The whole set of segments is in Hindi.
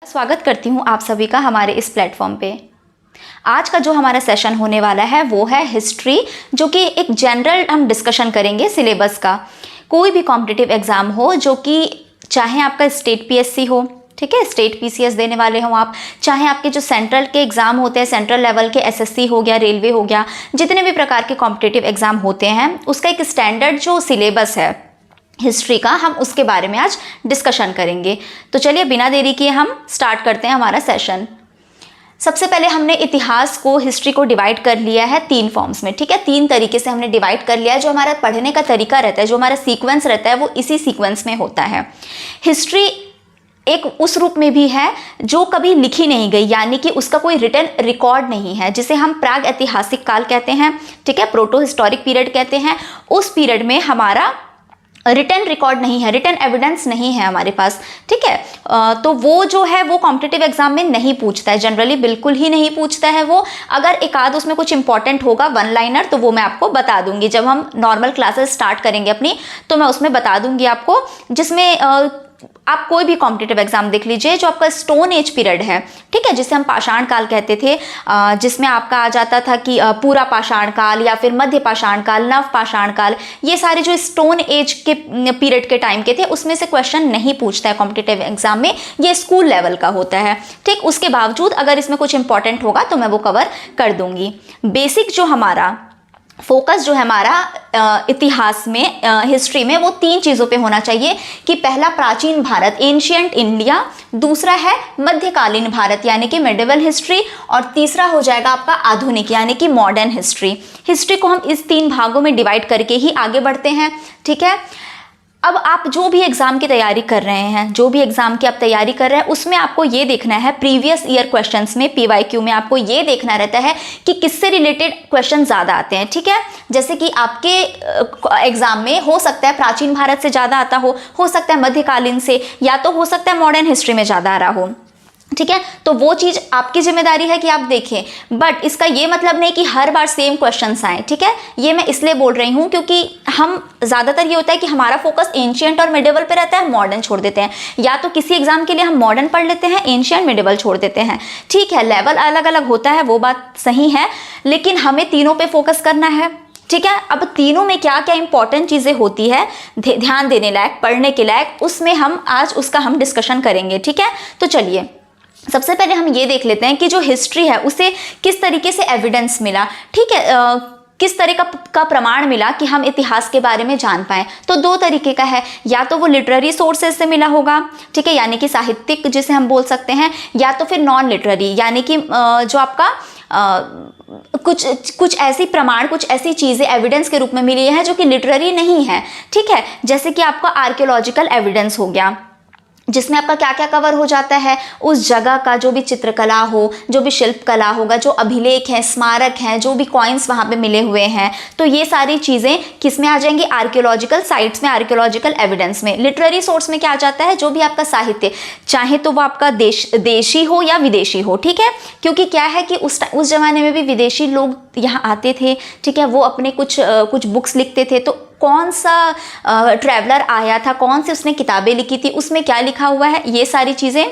स्वागत करती हूँ आप सभी का हमारे इस प्लेटफॉर्म पे। आज का जो हमारा सेशन होने वाला है वो है हिस्ट्री, जो कि एक जनरल हम डिस्कशन करेंगे सिलेबस का। कोई भी कॉम्पिटिटिव एग्जाम हो, जो कि चाहे आपका स्टेट पीएससी हो, ठीक है, स्टेट पीसीएस देने वाले हो आप, चाहे आपके जो सेंट्रल के एग्जाम होते हैं, सेंट्रल लेवल के एसएससी हो गया, रेलवे हो गया, जितने भी प्रकार के कॉम्पिटिटिव एग्जाम होते हैं, उसका एक स्टैंडर्ड जो सिलेबस है हिस्ट्री का, हम उसके बारे में आज डिस्कशन करेंगे। तो चलिए बिना देरी किए हम स्टार्ट करते हैं हमारा सेशन। सबसे पहले हमने इतिहास को, हिस्ट्री को डिवाइड कर लिया है 3 फॉर्म्स में, ठीक है, 3 तरीके से हमने डिवाइड कर लिया है। जो हमारा पढ़ने का तरीका रहता है, जो हमारा सीक्वेंस रहता है, वो इसी सीक्वेंस में होता है। हिस्ट्री एक उस रूप में भी है जो कभी लिखी नहीं गई, यानी कि उसका कोई रिटन रिकॉर्ड नहीं है, जिसे हम प्राग ऐतिहासिक काल कहते हैं, ठीक है, प्रोटो हिस्टोरिक पीरियड कहते हैं। उस पीरियड में हमारा रिटन रिकॉर्ड नहीं है, रिटन एविडेंस नहीं है हमारे पास, ठीक है। तो वो जो है वो कॉम्पिटिटिव एग्जाम में नहीं पूछता है, जनरली बिल्कुल ही नहीं पूछता है वो। अगर एक आध उसमें कुछ इंपॉर्टेंट होगा, वन लाइनर, तो वो मैं आपको बता दूंगी जब हम नॉर्मल क्लासेस स्टार्ट करेंगे अपनी, तो मैं उसमें बता दूंगी आपको। जिसमें आप कोई भी कॉम्पिटिटिव एग्जाम देख लीजिए, जो आपका स्टोन एज पीरियड है, ठीक है, जिसे हम पाषाण काल कहते थे, जिसमें आपका आ जाता था कि पूरा पाषाण काल या फिर मध्य पाषाण काल, नव पाषाण काल, ये सारे जो स्टोन एज के पीरियड के टाइम के थे, उसमें से क्वेश्चन नहीं पूछता है कॉम्पिटिटिव एग्जाम में, ये स्कूल लेवल का होता है, ठीक। उसके बावजूद अगर इसमें कुछ इंपॉर्टेंट होगा तो मैं वो कवर कर दूंगी। बेसिक जो हमारा फोकस जो है हमारा इतिहास में, हिस्ट्री में, वो 3 चीज़ों पे होना चाहिए कि पहला प्राचीन भारत, एंशियंट इंडिया, दूसरा है मध्यकालीन भारत यानी कि मेडिवल हिस्ट्री, और तीसरा हो जाएगा आपका आधुनिक यानी कि मॉडर्न हिस्ट्री। हिस्ट्री को हम इस 3 भागों में डिवाइड करके ही आगे बढ़ते हैं, ठीक है। अब आप जो भी एग्जाम की तैयारी कर रहे हैं, जो भी एग्जाम की आप तैयारी कर रहे हैं, उसमें आपको ये देखना है, प्रीवियस ईयर क्वेश्चंस में, पीवाईक्यू में आपको ये देखना रहता है कि किससे रिलेटेड क्वेश्चन ज़्यादा आते हैं, ठीक है। जैसे कि आपके एग्जाम में हो सकता है प्राचीन भारत से ज़्यादा आता हो सकता है मध्यकालीन से, या तो हो सकता है मॉडर्न हिस्ट्री में ज़्यादा आ रहा हो, ठीक है। तो वो चीज़ आपकी जिम्मेदारी है कि आप देखें, बट इसका ये मतलब नहीं कि हर बार सेम क्वेश्चंस आए, ठीक है। ये मैं इसलिए बोल रही हूँ क्योंकि हम ज़्यादातर ये होता है कि हमारा फोकस एंशियंट और मिडिवल पे रहता है, मॉडर्न छोड़ देते हैं, या तो किसी एग्जाम के लिए हम मॉडर्न पढ़ लेते हैं, एंशियंट मिडिवल छोड़ देते हैं, ठीक है। लेवल अलग अलग होता है, वो बात सही है, लेकिन हमें तीनों पे फोकस करना है, ठीक है। अब तीनों में क्या क्या इंपॉर्टेंट चीज़ें होती है ध्यान देने लायक, पढ़ने के लायक, उसमें हम आज उसका हम डिस्कशन करेंगे, ठीक है। तो चलिए सबसे पहले हम ये देख लेते हैं कि जो हिस्ट्री है उसे किस तरीके से एविडेंस मिला, ठीक है, किस तरह का प्रमाण मिला कि हम इतिहास के बारे में जान पाएं। तो 2 तरीके का है, या तो वो लिटरेरी सोर्सेज से मिला होगा, ठीक है, यानी कि साहित्यिक जिसे हम बोल सकते हैं, या तो फिर नॉन लिटरेरी यानी कि जो आपका कुछ ऐसी प्रमाण, कुछ ऐसी चीज़ें एविडेंस के रूप में मिली है जो कि लिटरेरी नहीं है, ठीक है। जैसे कि आपका आर्कियोलॉजिकल एविडेंस हो गया, जिसमें आपका क्या क्या कवर हो जाता है, उस जगह का जो भी चित्रकला हो, जो भी शिल्प कला होगा, जो अभिलेख हैं, स्मारक हैं, जो भी कॉइन्स वहाँ पे मिले हुए हैं, तो ये सारी चीज़ें किस में आ जाएंगी, आर्कियोलॉजिकल साइट्स में, आर्कियोलॉजिकल एविडेंस में। लिटरेरी सोर्स में क्या आ जाता है, जो भी आपका साहित्य, चाहे तो वो आपका देशी हो या विदेशी हो, ठीक है, क्योंकि क्या है कि उस जमाने में भी विदेशी लोग यहाँ आते थे, ठीक है, वो अपने कुछ बुक्स लिखते थे, तो कौन सा ट्रैवलर आया था, कौन सी उसने किताबें लिखी थी, उसमें क्या लिखा हुआ है, ये सारी चीज़ें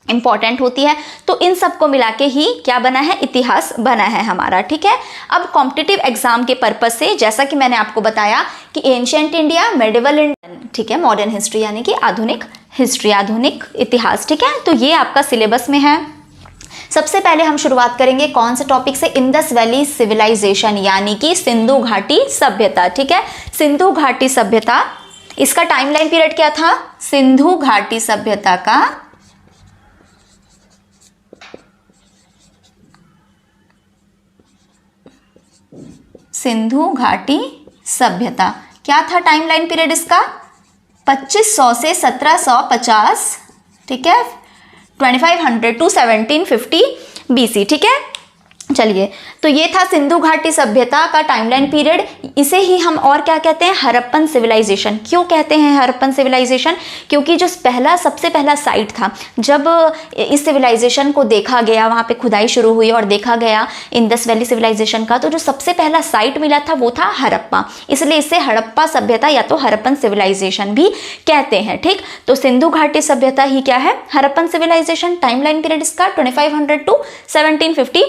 इंपॉर्टेंट होती है। तो इन सब को मिला के ही क्या बना है, इतिहास बना है हमारा, ठीक है। अब कॉम्पिटिटिव एग्जाम के पर्पज से, जैसा कि मैंने आपको बताया कि एंशियंट इंडिया, मेडिवल इंडिया, ठीक है, मॉडर्न हिस्ट्री यानी कि आधुनिक हिस्ट्री, आधुनिक इतिहास, ठीक है। तो ये आपका सिलेबस में है। सबसे पहले हम शुरुआत करेंगे कौन से टॉपिक से, इंडस वैली सिविलाइजेशन यानी कि सिंधु घाटी सभ्यता, ठीक है, सिंधु घाटी सभ्यता। इसका टाइमलाइन पीरियड क्या था, सिंधु घाटी सभ्यता का सिंधु घाटी सभ्यता क्या था टाइमलाइन पीरियड इसका, 2500 से 1750, ठीक है, 2500 टू 1750 BC, ठीक है। चलिए, तो ये था सिंधु घाटी सभ्यता का टाइमलाइन पीरियड। इसे ही हम और क्या कहते हैं, हड़प्पन सिविलाइजेशन। क्यों कहते हैं हड़प्पन सिविलाइजेशन? क्योंकि जो सबसे पहला साइट था, जब इस सिविलाइजेशन को देखा गया, वहाँ पे खुदाई शुरू हुई और देखा गया इंडस वैली सिविलाइजेशन का, तो जो सबसे पहला साइट मिला था वो था हड़प्पा, इसलिए इसे हड़प्पा सभ्यता या तो हड़प्पन सिविलाइजेशन भी कहते हैं। ठीक, तो सिंधु घाटी सभ्यता ही क्या है, हड़प्पन सिविलाइजेशन। टाइमलाइन पीरियड इसका 2500 टू 1750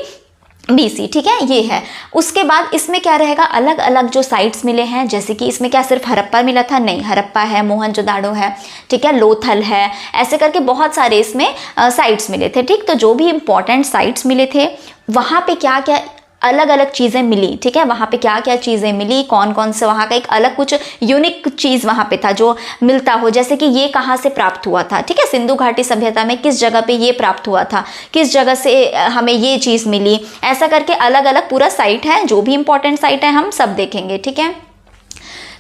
BC। ठीक है, ये है। उसके बाद इसमें क्या रहेगा, अलग अलग जो साइट्स मिले हैं, जैसे कि इसमें क्या सिर्फ हड़प्पा मिला था? नहीं, हड़प्पा है, मोहनजोदाड़ो है, ठीक है, लोथल है, ऐसे करके बहुत सारे इसमें साइट्स मिले थे। ठीक, तो जो भी इंपॉर्टेंट साइट्स मिले थे वहाँ पे क्या क्या अलग अलग चीज़ें मिली, ठीक है, वहाँ पे क्या क्या चीज़ें मिली, कौन कौन से वहाँ का एक अलग कुछ यूनिक चीज़ वहाँ पे था जो मिलता हो, जैसे कि ये कहाँ से प्राप्त हुआ था, ठीक है, सिंधु घाटी सभ्यता में किस जगह पे ये प्राप्त हुआ था, किस जगह से हमें ये चीज़ मिली, ऐसा करके अलग अलग पूरा साइट है, जो भी इंपॉर्टेंट साइट है हम सब देखेंगे। ठीक है,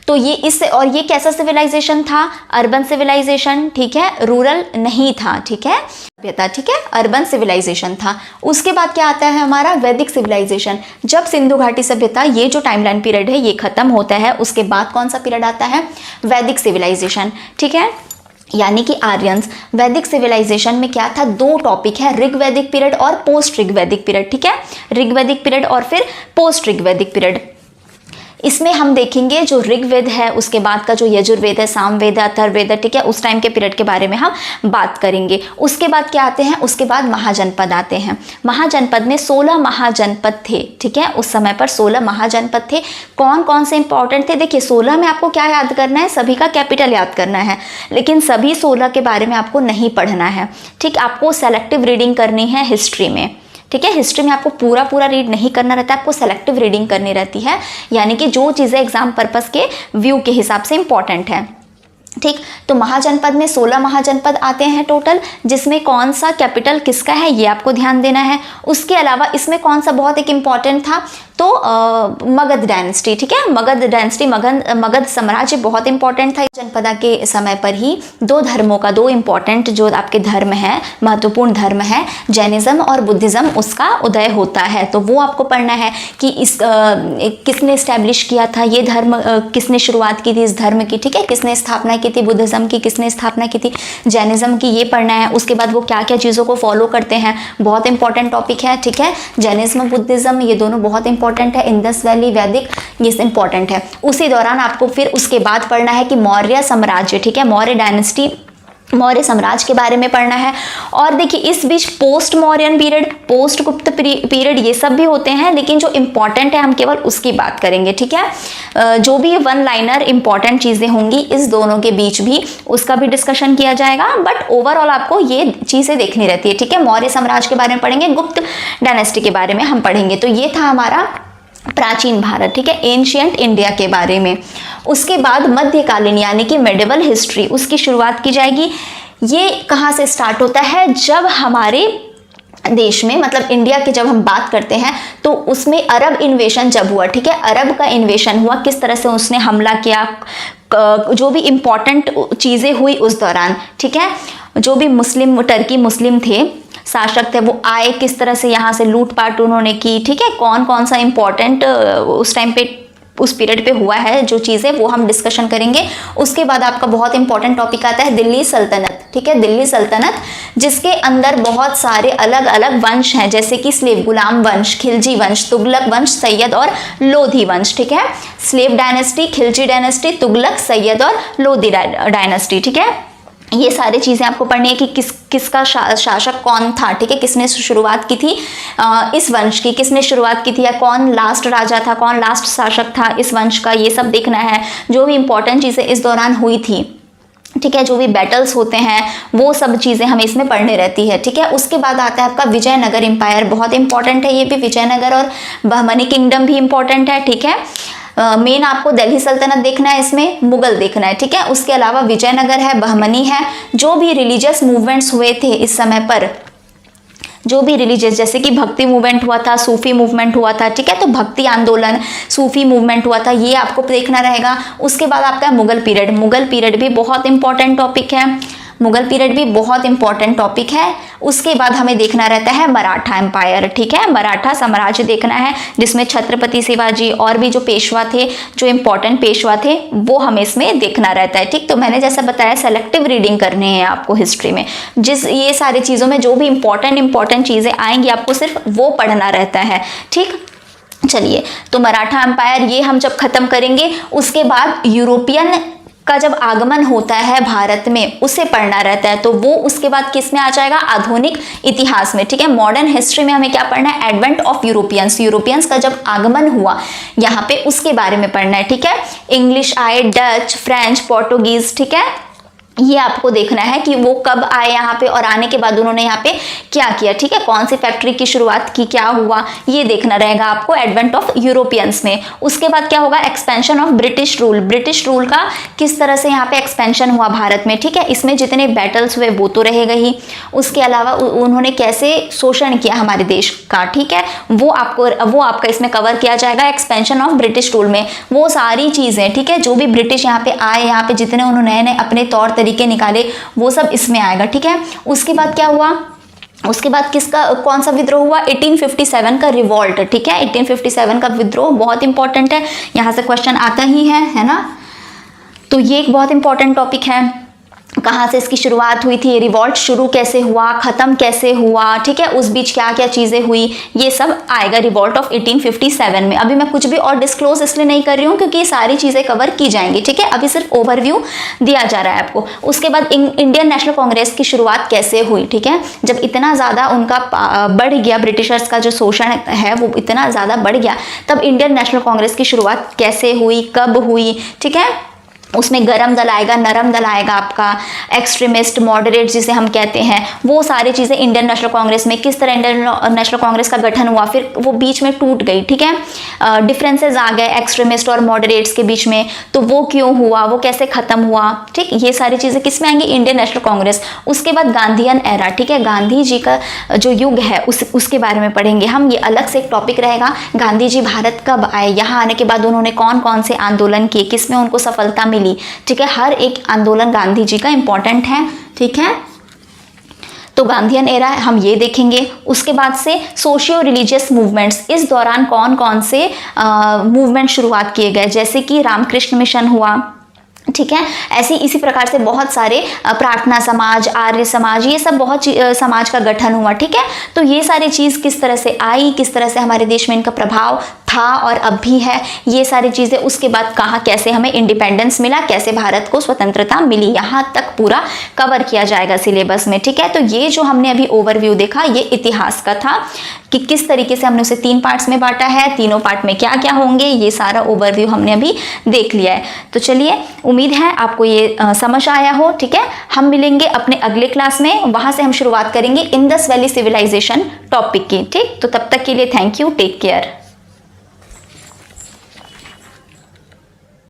तो ये और ये कैसा सिविलाइजेशन था, अर्बन सिविलाइजेशन, ठीक है, रूरल नहीं था, ठीक है, सभ्यता, ठीक है, अर्बन सिविलाइजेशन था। उसके बाद क्या आता है हमारा, वैदिक सिविलाइजेशन। जब सिंधु घाटी सभ्यता, ये जो टाइमलाइन पीरियड है ये खत्म होता है, उसके बाद कौन सा पीरियड आता है, वैदिक सिविलाइजेशन। ठीक है, यानी कि आर्यंस। वैदिक सिविलाइजेशन में क्या था, दो टॉपिक है, ऋग्वैदिक पीरियड और पोस्ट ऋग्वैदिक पीरियड। ठीक है, ऋग्वैदिक पीरियड और फिर पोस्ट ऋग्वैदिक पीरियड। इसमें हम देखेंगे जो ऋग्वेद है, उसके बाद का जो यजुर्वेद है, सामवेद है, अथर्ववेद है, ठीक है, उस टाइम के पीरियड के बारे में हम बात करेंगे। उसके बाद क्या आते हैं, उसके बाद महाजनपद आते हैं। महाजनपद में 16 महाजनपद थे, ठीक है, उस समय पर 16 महाजनपद थे। कौन कौन से इंपॉर्टेंट थे, देखिए 16 में आपको क्या याद करना है, सभी का कैपिटल याद करना है, लेकिन सभी 16 के बारे में आपको नहीं पढ़ना है। ठीक, आपको सेलेक्टिव रीडिंग करनी है हिस्ट्री में। ठीक है, हिस्ट्री में आपको पूरा रीड नहीं करना रहता है, आपको सेलेक्टिव रीडिंग करनी रहती है, यानी कि जो चीज़ें एग्जाम पर्पस के व्यू के हिसाब से इंपॉर्टेंट है। ठीक, तो महाजनपद में 16 महाजनपद आते हैं टोटल, जिसमें कौन सा कैपिटल किसका है ये आपको ध्यान देना है। उसके अलावा इसमें कौन सा बहुत एक इम्पॉर्टेंट था, तो मगध डायनेस्टी। ठीक है, मगध डायनेस्टी, मगध साम्राज्य बहुत इंपॉर्टेंट था। जनपदा के समय पर ही दो धर्मों का, दो इंपॉर्टेंट जो आपके धर्म है, महत्वपूर्ण धर्म है, जैनिज्म और बुद्धिज्म, उसका उदय होता है। तो वो आपको पढ़ना है कि इस किसने इस्टेब्लिश किया था ये धर्म, किसने शुरुआत की थी इस धर्म की, ठीक है, किसने स्थापना की थी बुद्धिज्म की, किसने स्थापना की थी जैनिज्म की, ये पढ़ना है। उसके बाद वो क्या क्या चीज़ों को फॉलो करते हैं, बहुत इंपॉर्टेंट टॉपिक है। ठीक है, जैनिज्म बुद्धिज्म ये दोनों बहुत इंपॉर्टेंट है। इंडस वैली वैदिक ये इंपॉर्टेंट है। उसी दौरान आपको फिर उसके बाद पढ़ना है कि मौर्य साम्राज्य, ठीक है, मौर्य डायनेस्टी, मौर्य साम्राज्य के बारे में पढ़ना है। और देखिए इस बीच पोस्ट मौर्यन पीरियड, पोस्ट गुप्त पीरियड, ये सब भी होते हैं, लेकिन जो इंपॉर्टेंट है हम केवल उसकी बात करेंगे। ठीक है, जो भी वन लाइनर इंपॉर्टेंट चीज़ें होंगी इस दोनों के बीच भी उसका भी डिस्कशन किया जाएगा, बट ओवरऑल आपको ये चीज़ें देखनी रहती है। ठीक है, मौर्य साम्राज्य के बारे में पढ़ेंगे, गुप्त डायनेस्टी के बारे में हम पढ़ेंगे। तो ये था हमारा प्राचीन भारत, ठीक है, एंशिएंट इंडिया के बारे में। उसके बाद मध्यकालीन यानी कि मेडिवल हिस्ट्री, उसकी शुरुआत की जाएगी। ये कहाँ से स्टार्ट होता है, जब हमारे देश में, मतलब इंडिया की जब हम बात करते हैं तो उसमें अरब इन्वेशन जब हुआ, ठीक है, अरब का इन्वेशन हुआ, किस तरह से उसने हमला किया, जो भी इंपॉर्टेंट चीज़ें हुई उस दौरान। ठीक है, जो भी मुस्लिम, टर्की मुस्लिम थे, शासक थे, वो आए, किस तरह से यहाँ से लूटपाट उन्होंने की। ठीक है, कौन कौन सा इंपॉर्टेंट उस टाइम पे, उस पीरियड पे हुआ है जो चीज़ें, वो हम डिस्कशन करेंगे। उसके बाद आपका बहुत इंपॉर्टेंट टॉपिक आता है दिल्ली सल्तनत। ठीक है, दिल्ली सल्तनत जिसके अंदर बहुत सारे अलग अलग वंश हैं, जैसे कि स्लेव गुलाम वंश, खिलजी वंश, तुगलक वंश, सैयद और लोधी वंश। ठीक है, slave dynasty, Khilji dynasty, Tughlaq, Syed और लोधी डायनेस्टी। ठीक है, ये सारी चीज़ें आपको पढ़नी है कि किसका शासक कौन था। ठीक है, किसने शुरुआत की थी इस वंश की, किसने शुरुआत की थी, या कौन लास्ट राजा था, कौन लास्ट शासक था इस वंश का, ये सब देखना है। जो भी इंपॉर्टेंट चीज़ें इस दौरान हुई थी, ठीक है, जो भी बैटल्स होते हैं वो सब चीज़ें हमें इसमें पढ़ने रहती है। ठीक है, उसके बाद आता है आपका विजयनगर एम्पायर, बहुत इंपॉर्टेंट है ये भी, विजयनगर और बहमनी किंगडम भी इंपॉर्टेंट है। ठीक है, मेन आपको दिल्ली सल्तनत देखना है, इसमें मुगल देखना है। ठीक है, उसके अलावा विजयनगर है, बहमनी है। जो भी रिलीजियस मूवमेंट्स हुए थे इस समय पर, जो भी रिलीजियस, जैसे कि भक्ति मूवमेंट हुआ था, सूफी मूवमेंट हुआ था, ठीक है, तो भक्ति आंदोलन, सूफी मूवमेंट हुआ था, ये आपको देखना रहेगा। उसके बाद आपका मुगल पीरियड, मुगल पीरियड भी बहुत इंपॉर्टेंट टॉपिक है। मुगल पीरियड भी बहुत इंपॉर्टेंट टॉपिक है। उसके बाद हमें देखना रहता है मराठा एम्पायर, ठीक है, मराठा साम्राज्य देखना है जिसमें छत्रपति शिवाजी और भी जो पेशवा थे, जो इंपॉर्टेंट पेशवा थे, वो हमें इसमें देखना रहता है। ठीक, तो मैंने जैसा बताया सेलेक्टिव रीडिंग करनी है आपको हिस्ट्री में, ये सारी चीज़ों में जो भी इंपॉर्टेंट चीज़ें आएंगी आपको सिर्फ वो पढ़ना रहता है। ठीक, चलिए, तो मराठा एम्पायर ये हम जब खत्म करेंगे, उसके बाद यूरोपियन का जब आगमन होता है भारत में उसे पढ़ना रहता है, तो वो उसके बाद किस में आ जाएगा, आधुनिक इतिहास में। ठीक है, मॉडर्न हिस्ट्री में हमें क्या पढ़ना है, एडवेंट ऑफ यूरोपियंस का जब आगमन हुआ यहाँ पे उसके बारे में पढ़ना है। ठीक है, इंग्लिश आए, डच, फ्रेंच, पोर्टुगीज, ठीक है, ये आपको देखना है कि वो कब आए यहाँ पे और आने के बाद उन्होंने यहाँ पे क्या किया। ठीक है, कौन सी फैक्ट्री की शुरुआत की, क्या हुआ, ये देखना रहेगा आपको एडवेंट ऑफ यूरोपियंस में। उसके बाद क्या होगा, expansion of British rule, British rule का किस तरह से यहाँ पे एक्सपेंशन हुआ भारत में। ठीक है, इसमें जितने बैटल्स हुए वो तो रहेगा ही, उसके अलावा उन्होंने कैसे शोषण किया हमारे देश का, ठीक है, वो आपका इसमें कवर किया जाएगा एक्सपेंशन ऑफ ब्रिटिश रूल में। वो सारी चीज़ें, ठीक है, जो भी ब्रिटिश यहाँ पे आए, यहाँ पे जितने उन्होंने नए अपने तौर तरीके निकाले, वो सब इसमें आएगा। ठीक है, उसके बाद क्या हुआ, उसके बाद कौन सा विद्रोह हुआ, 1857 का रिवॉल्ट। ठीक है, 1857 का विद्रोह बहुत इंपॉर्टेंट है, यहां से क्वेश्चन आता ही है ना, तो ये एक बहुत इंपॉर्टेंट टॉपिक है। कहाँ से इसकी शुरुआत हुई थी, रिवॉल्ट शुरू कैसे हुआ, खत्म कैसे हुआ, ठीक है, उस बीच क्या क्या चीजें हुई, ये सब आएगा रिवॉल्ट ऑफ 1857 में। अभी मैं कुछ भी और डिस्क्लोज इसलिए नहीं कर रही हूँ क्योंकि ये सारी चीजें कवर की जाएंगी। ठीक है, अभी सिर्फ ओवरव्यू दिया जा रहा है आपको। उसके बाद इंडियन नेशनल कांग्रेस की शुरुआत कैसे हुई। ठीक है, जब इतना ज्यादा उनका बढ़ गया, ब्रिटिशर्स का जो शोषण है वो इतना ज्यादा बढ़ गया, तब इंडियन नेशनल कांग्रेस की शुरुआत कैसे हुई, कब हुई। ठीक है, उसमें गरम दल आएगा, नरम दल आएगा, आपका एक्सट्रीमिस्ट, मॉडरेट जिसे हम कहते हैं, वो सारी चीज़ें इंडियन नेशनल कांग्रेस में, किस तरह इंडियन नेशनल कांग्रेस का गठन हुआ, फिर वो बीच में टूट गई। ठीक है, डिफरेंसेस आ गए एक्सट्रीमिस्ट और मॉडरेट्स के बीच में, तो वो क्यों हुआ, वो कैसे खत्म हुआ। ठीक, ये सारी चीज़ें किस में आएंगी, इंडियन नेशनल कांग्रेस। उसके बाद गांधीयन एरा, ठीक है, गांधी जी का जो युग है उसके बारे में पढ़ेंगे हम, ये अलग से एक टॉपिक रहेगा। गांधी जी भारत कब आए, यहाँ आने के बाद उन्होंने कौन कौन से आंदोलन किए, किस में उनको सफलता मिली। ठीक है, हर एक आंदोलन गांधी जी का इंपॉर्टेंट है। ठीक है, तो गांधीयन एरा हम ये देखेंगे। उसके बाद से सोशियो रिलीजियस मूवमेंट्स, इस दौरान कौन कौन से मूवमेंट शुरुआत किए गए, जैसे कि रामकृष्ण मिशन हुआ। ठीक है, ऐसे इसी प्रकार से बहुत सारे प्रार्थना समाज, आर्य समाज, ये सब बहुत समाज का गठन हुआ। ठीक है, तो ये सारी चीज़ किस तरह से आई, किस तरह से हमारे देश में इनका प्रभाव था और अब भी है, ये सारी चीज़ें। उसके बाद कहाँ कैसे हमें इंडिपेंडेंस मिला, कैसे भारत को स्वतंत्रता मिली, यहाँ तक पूरा कवर किया जाएगा सिलेबस में। ठीक है, तो ये जो हमने अभी ओवरव्यू देखा, ये इतिहास का था कि किस तरीके से हमने उसे 3 पार्ट्स में बांटा है, तीनों पार्ट में क्या क्या होंगे, ये सारा ओवरव्यू हमने अभी देख लिया है। तो चलिए, उम्मीद है आपको ये समझ आया हो। ठीक है, हम मिलेंगे अपने अगले क्लास में, वहाँ से हम शुरुआत करेंगे इंडस वैली सिविलाइजेशन टॉपिक की। ठीक, तो तब तक के लिए थैंक यू, टेक केयर।